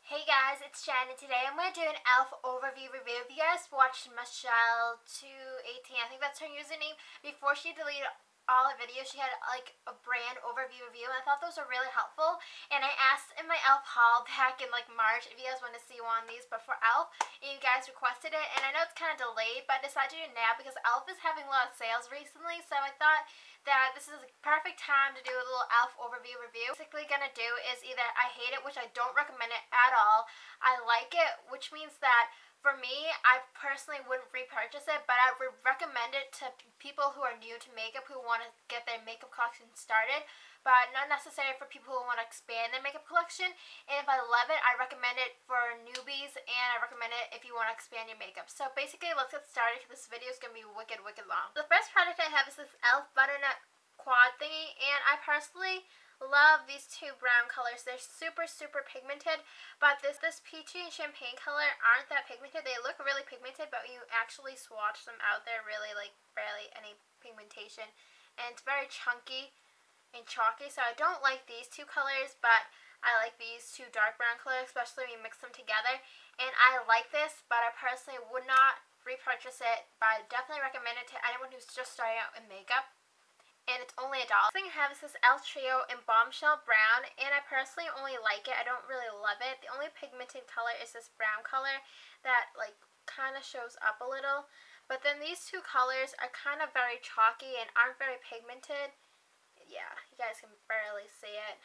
Hey guys, it's Jen, and today I'm going to do an e.l.f. overview review. If you guys watched Michelle218, I think that's her username, before she deleted all her videos, she had like a brand overview review, and I thought those were really helpful. And I asked in my e.l.f. haul back in like March if you guys want to see one of these, but for e.l.f., and you guys requested it, and I know it's kind of delayed, but I decided to do it now because e.l.f. is having a lot of sales recently, so I thought that this is a perfect time to do a little e.l.f. overview review. Basically gonna do is either I hate it, which I don't recommend it at all, I like it, which means that for me, I personally wouldn't repurchase it, but I would recommend it to people who are new to makeup, who want to get their makeup collection started, but not necessarily for people who want to expand their makeup collection. And if I love it, I recommend it for newbies, and I recommend it if you want to expand your makeup. So basically, let's get started because this video is going to be wicked long. The first product I have is this e.l.f. Butternut Quad thingy, and I personally love these two brown colors. They're super pigmented, but this peachy and champagne color aren't that pigmented. They look really pigmented, but when you actually swatch them out, they're really like barely any pigmentation, and it's very chunky and chalky. So I don't like these two colors, but I like these two dark brown colors, especially when you mix them together. And I like this, but I personally would not repurchase it, but I definitely recommend it to anyone who's just starting out in makeup. And it's only $1. The thing I have is this e.l.f. Trio in Bombshell Brown, and I personally only like it. I don't really love it. The only pigmented color is this brown color that like kind of shows up a little. But then these two colors are kind of very chalky and aren't very pigmented. Yeah, you guys can barely see it.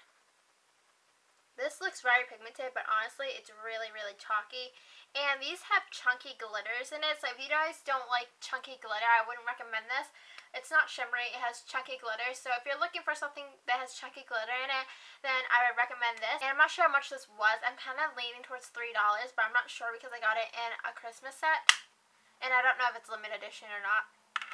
This looks very pigmented, but honestly, it's really chalky. And these have chunky glitters in it, so if you guys don't like chunky glitter, I wouldn't recommend this. It's not shimmery, it has chunky glitter, so if you're looking for something that has chunky glitter in it, then I would recommend this. And I'm not sure how much this was. I'm kind of leaning towards $3, but I'm not sure because I got it in a Christmas set, and I don't know if it's limited edition or not.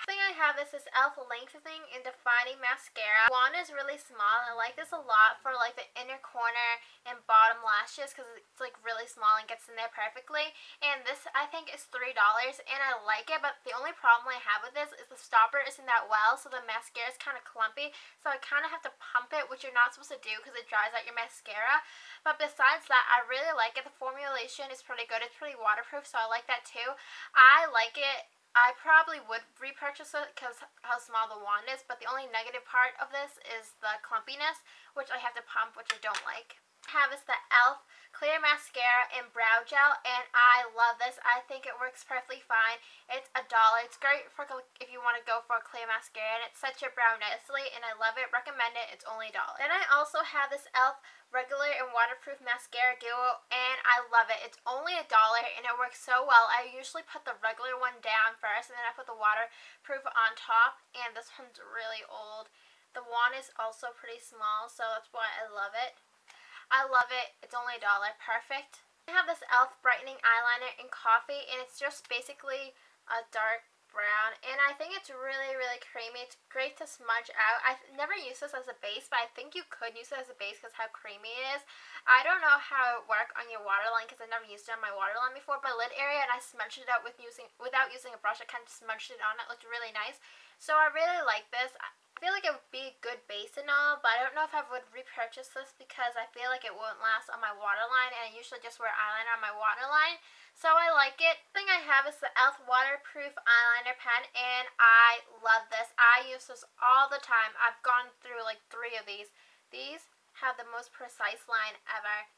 The thing I have is this e.l.f. Lengthening and Defining Mascara. The wand is really small, and I like this a lot for like the inner corner and bottom lashes because it's like really small and gets in there perfectly. And this I think is $3, and I like it, but the only problem I have with this is the stopper isn't that well, so the mascara is kind of clumpy, so I kind of have to pump it, which you're not supposed to do because it dries out your mascara. But besides that, I really like it. The formulation is pretty good. It's pretty waterproof, so I like that too. I like it. I probably would repurchase it because how small the wand is, but the only negative part of this is the clumpiness, which I have to pump, which I don't like. I have is the e.l.f. Clear Mascara in Brow Gel, and I love this. I think it works perfectly fine. It's $1. It's great for if you want to go for a clear mascara, and it sets your brow nicely, and I love it. Recommend it. It's only $1. Then I also have this e.l.f. Regular and Waterproof Mascara Duo, and I love it. It's only $1, and it works so well. I usually put the regular one down first, and then I put the waterproof on top, and this one's really old. The wand is also pretty small, so that's why I love it. I love it. It's only $1. Perfect. I have this e.l.f. Brightening Eyeliner in Coffee, and it's just basically a dark brown, and I think it's really creamy. It's great to smudge out. I've never used this as a base, but I think you could use it as a base because how creamy it is. I don't know how it works on your waterline because I've never used it on my waterline before, but lid area, and I smudged it out without using a brush. I kind of smudged it on. It looked really nice, so I really like this. I feel like it would be a good base and all, but I don't know if I would repurchase this because I feel like it won't last on my waterline, and I usually just wear eyeliner on my waterline, so I like it. The thing I have is the e.l.f. Waterproof Eyeliner Pen, and I love this. I use this all the time. I've gone through like 3 of these. These have the most precise line ever.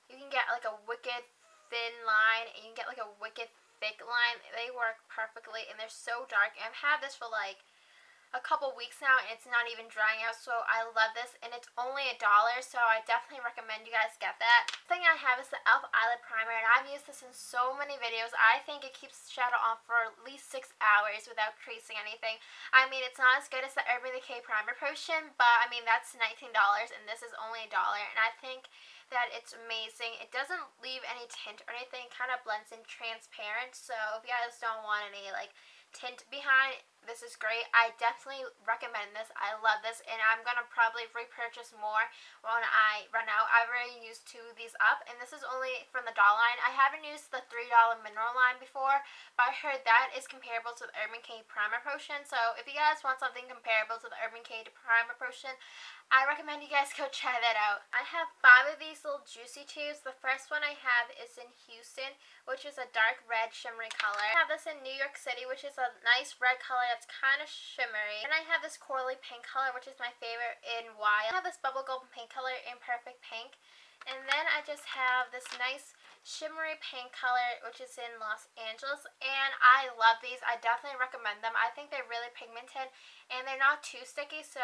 You can get like a wicked thin line, and you can get like a wicked thick line. They work perfectly, and they're so dark, and I've had this for like a couple weeks now, and it's not even drying out, so I love this, and it's only $1, so I definitely recommend you guys get that. The thing I have is the e.l.f. Eyelid Primer, and I've used this in so many videos. I think it keeps shadow on for at least 6 hours without creasing anything. I mean, it's not as good as the Urban Decay Primer Potion, but I mean, that's $19, and this is only $1, and I think that it's amazing. It doesn't leave any tint or anything. It kind of blends in transparent, so if you guys don't want any like tint behind this is great. I definitely recommend this. I love this, and I'm going to probably repurchase more when I run out. I've already used 2 of these up, and this is only from the doll line. I haven't used the $3 mineral line before, but I heard that is comparable to the Urban Decay Primer Potion. So if you guys want something comparable to the Urban Decay Primer Potion, I recommend you guys go try that out. I have 5 of these little juicy tubes. The first one I have is in Houston, which is a dark red shimmery color. I have this in New York City, which is a nice red color that's kind of shimmery. And I have this corally pink color, which is my favorite in Wild. I have this bubblegum pink color in Perfect Pink. And then I just have this nice shimmery pink color, which is in Los Angeles, and I love these. I definitely recommend them. I think they're really pigmented, and they're not too sticky, so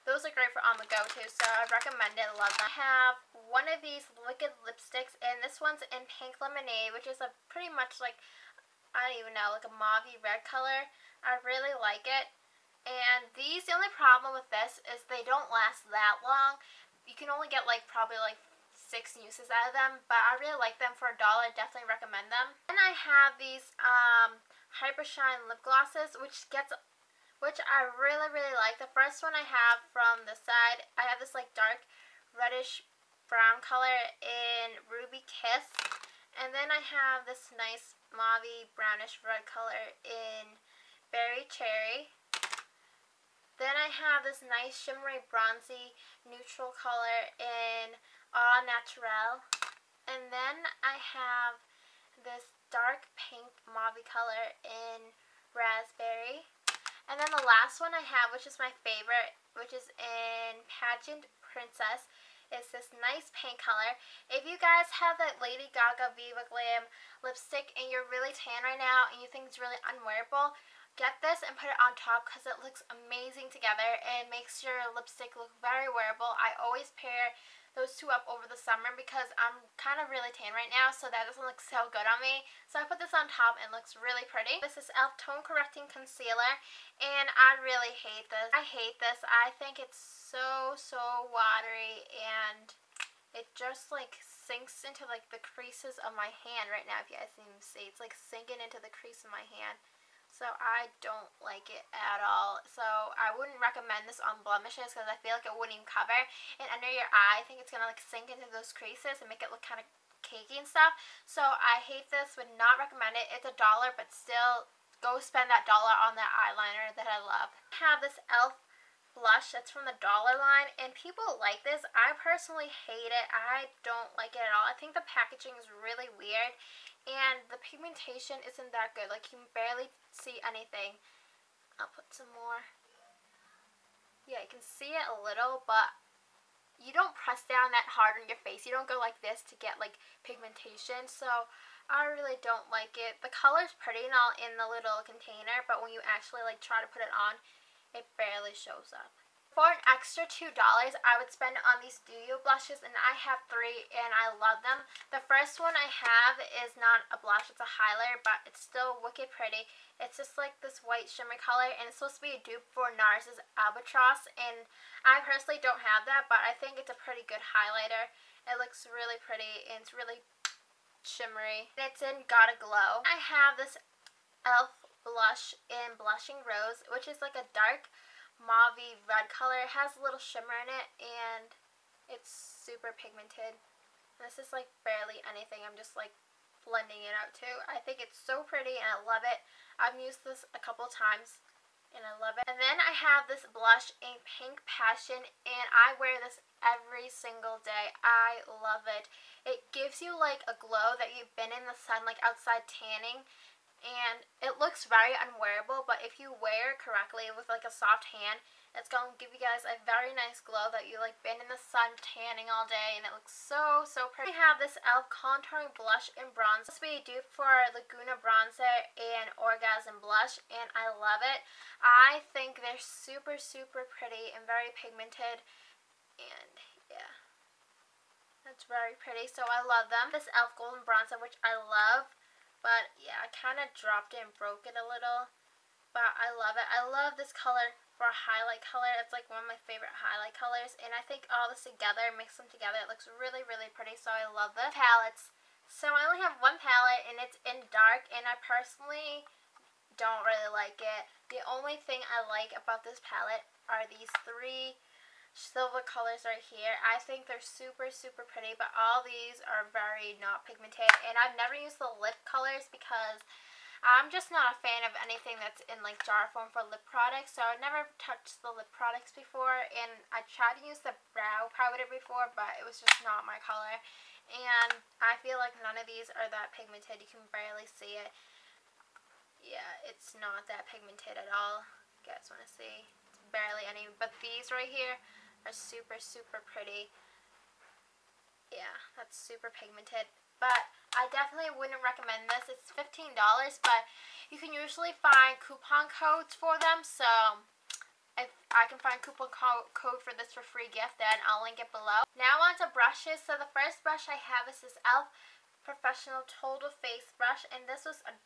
those are great for on the go too, so I recommend it. Love them. I have one of these liquid lipsticks, and this one's in Pink Lemonade, which is a pretty much like, I don't even know, like a mauvey red color. I really like it. And these, the only problem with this is they don't last that long. You can only get like probably like 6 uses out of them, but I really like them. For $1. Definitely recommend them. And I have these Hyper Shine lip glosses, which I really like. The first one I have from the side, I have this like dark reddish brown color in Ruby Kiss, and then I have this nice mauvey brownish red color in Berry Cherry. Then I have this nice shimmery bronzy neutral color in Au Naturel. And then I have this dark pink mauve color in Raspberry. And then the last one I have, which is my favorite, which is in Pageant Princess, is this nice pink color. If you guys have that Lady Gaga Viva Glam lipstick and you're really tan right now and you think it's really unwearable, get this and put it on top because it looks amazing together and makes your lipstick look very wearable. I always pair those 2 up over the summer because I'm kind of really tan right now, so that doesn't look so good on me. So I put this on top and it looks really pretty. This is e.l.f. Tone Correcting Concealer, and I really hate this. I hate this. I think it's so watery, and it just like sinks into like the creases of my hand right now. If you guys can even see, it's like sinking into the crease of my hand. So I don't like it at all. So I wouldn't recommend this on blemishes because I feel like it wouldn't even cover. And under your eye, I think it's going to like sink into those creases and make it look kind of cakey and stuff. So I hate this, would not recommend it. It's $1, but still go spend that $1 on that eyeliner that I love. I have this e.l.f. blush that's from the dollar line, and people like this. I personally hate it. I don't like it at all. I think the packaging is really weird, and the pigmentation isn't that good. Like, you can barely see anything. I'll put some more. Yeah, you can see it a little, but you don't press down that hard on your face. You don't go like this to get like pigmentation. So I really don't like it. The color's pretty and all in the little container, but when you actually like try to put it on, it barely shows up. For an extra $2, I would spend on these Studio blushes, and I have 3, and I love them. The first one I have is not a blush, it's a highlighter, but it's still wicked pretty. It's just like this white shimmer color, and it's supposed to be a dupe for NARS's Albatross, and I personally don't have that, but I think it's a pretty good highlighter. It looks really pretty, and it's really shimmery. And it's in Gotta Glow. I have this e.l.f. blush in Blushing Rose, which is like a dark mauvey red color. It has a little shimmer in it, and it's super pigmented. This is like barely anything. I'm just like blending it out too. I think it's so pretty and I love it. I've used this a couple times and I love it. And then I have this blush in Pink Passion, and I wear this every single day. I love it. It gives you like a glow that you've been in the sun, like outside tanning. And it looks very unwearable, but if you wear it correctly with like a soft hand, it's going to give you guys a very nice glow that you like been in the sun tanning all day, and it looks so pretty. I have this e.l.f. contouring blush in bronze. This will be a dupe for Laguna Bronzer and Orgasm Blush, and I love it. I think they're super pretty and very pigmented, and yeah, that's very pretty, so I love them. This e.l.f. Golden Bronzer, which I love. But yeah, I kind of dropped it and broke it a little. But I love it. I love this color for a highlight color. It's like one of my favorite highlight colors. And I think all this together, mix them together, it looks really pretty. So I love the palettes. So I only have one palette, and it's in dark. And I personally don't really like it. The only thing I like about this palette are these 3 silver colors right here. I think they're super pretty, but all these are very not pigmented, and I've never used the lip colors because I'm just not a fan of anything that's in like jar form for lip products, so I've never touched the lip products before, and I tried to use the brow powder before, but it was just not my color, and I feel like none of these are that pigmented. You can barely see it. Yeah, it's not that pigmented at all. You guys want to see? It's barely any, but these right here are super pretty. Yeah, that's super pigmented, but I definitely wouldn't recommend this. It's $15, but you can usually find coupon codes for them, so if I can find coupon code for this for free gift, then I'll link it below. Now on to brushes. So the first brush I have is this e.l.f. Professional Total Face Brush, and this was $1,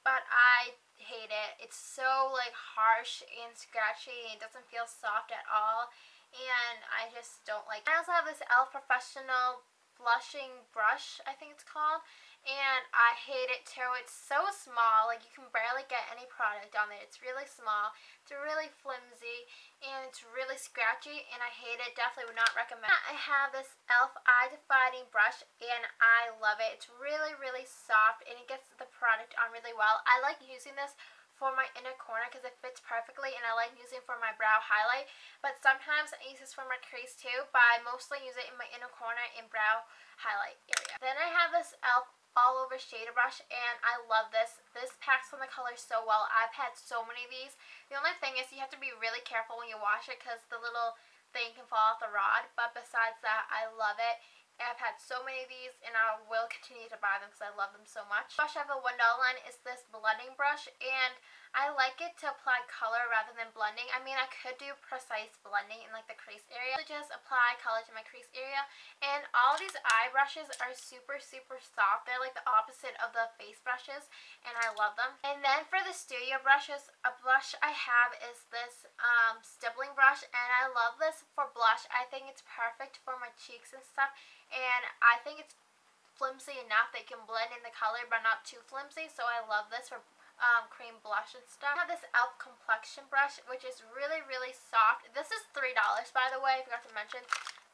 but I hate it. It's so like harsh and scratchy, and it doesn't feel soft at all, and I just don't like it. I also have this e.l.f. Professional Blushing Brush, I think it's called, and I hate it too. It's so small, like you can barely get any product on there. It's really small, it's really flimsy, and it's really scratchy, and I hate it. Definitely would not recommend. I have this e.l.f. Eye Defining Brush, and I love it. It's really soft, and it gets the product on really well. I like using this for my inner corner because it fits perfectly, and I like using it for my brow highlight, but sometimes I use this for my crease too, but I mostly use it in my inner corner and brow highlight area. Then I have this e.l.f. All Over Shader Brush, and I love this. This packs on the color so well. I've had so many of these. The only thing is you have to be really careful when you wash it because the little thing can fall off the rod, but besides that, I love it. I've had so many of these, and I will continue to buy them because I love them so much. The brush I have a $1 line is this blending brush, and I like it to apply color rather than blending. I mean, I could do precise blending in like the crease area. So just apply color to my crease area, and all these eye brushes are super soft. They're like the opposite of the face brushes, and I love them. And then for the studio brushes, a brush I have is this stippling brush, and I love this for blush. I think it's perfect for my cheeks and stuff, and I think it's flimsy enough that you can blend in the color but not too flimsy, so I love this for cream blush and stuff. I have this e.l.f. complexion brush, which is really soft. This is $3, by the way, I forgot to mention.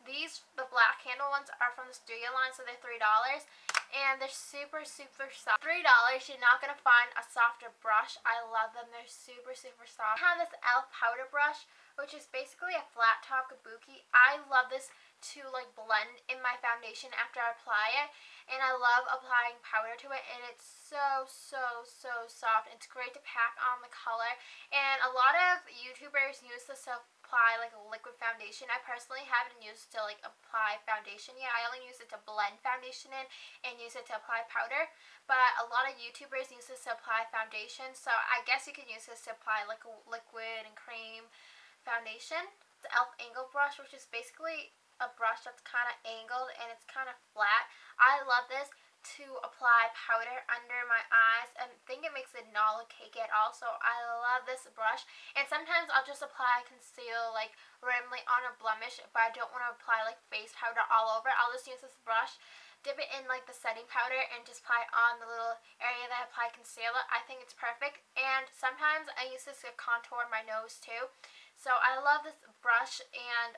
These, the black handle ones, are from the studio line, so they're $3, and they're super soft. $3, you're not going to find a softer brush. I love them. They're super soft. I have this e.l.f. powder brush, which is basically a flat top kabuki. I love this to like blend in my foundation after I apply it, and I love applying powder to it, and it's so soft. It's great to pack on the color, and a lot of YouTubers use this to apply like a liquid foundation. I personally haven't used it to like apply foundation yet. I only use it to blend foundation in and use it to apply powder, but a lot of YouTubers use this to apply foundation, so I guess you can use this to apply like a liquid and cream foundation. The e.l.f. angle brush, which is basically a brush that's kind of angled and it's kind of flat. I love this to apply powder under my eyes, and I think it makes it not look cakey at all, so I love this brush. And sometimes I'll just apply conceal like randomly on a blemish, but I don't want to apply like face powder all over. I'll just use this brush, dip it in like the setting powder, and just apply it on the little area that I apply concealer. I think it's perfect, and sometimes I use this to contour my nose too. So I love this brush, and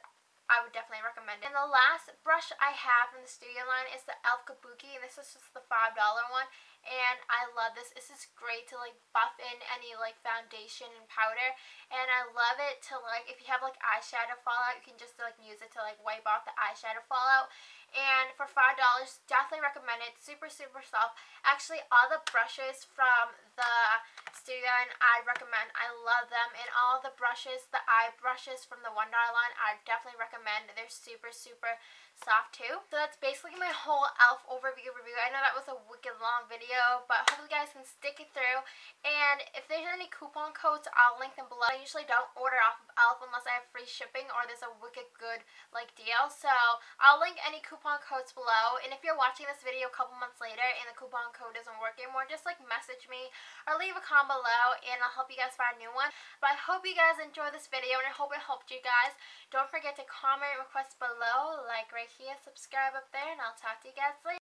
I would definitely recommend it. And the last brush I have from the studio line is the e.l.f. Kabuki, and this is just the $5 one, and I love this. This is great to like buff in any like foundation and powder, and I love it to like, if you have like eyeshadow fallout, you can just like use it to like wipe off the eyeshadow fallout. And for $5, definitely recommend it. Super soft. Actually, all the brushes from the studio line I recommend. I love them. And all the brushes, the eye brushes from the $1 line, I definitely recommend. They're super soft too. So that's basically my whole e.l.f. overview review. I know that was a wicked long video, but hopefully you guys can stick it through. And if there's any coupon codes, I'll link them below. I usually don't order off of e.l.f. unless I have free shipping or there's a wicked good like deal. So I'll link any coupon codes below. And if you're watching this video a couple months later and the coupon code isn't working more, just like message me or leave a comment below, and I'll help you guys find a new one. But I hope you guys enjoyed this video, and I hope it helped you guys. Don't forget to comment, request below, like right here, subscribe up there, and I'll talk to you guys later.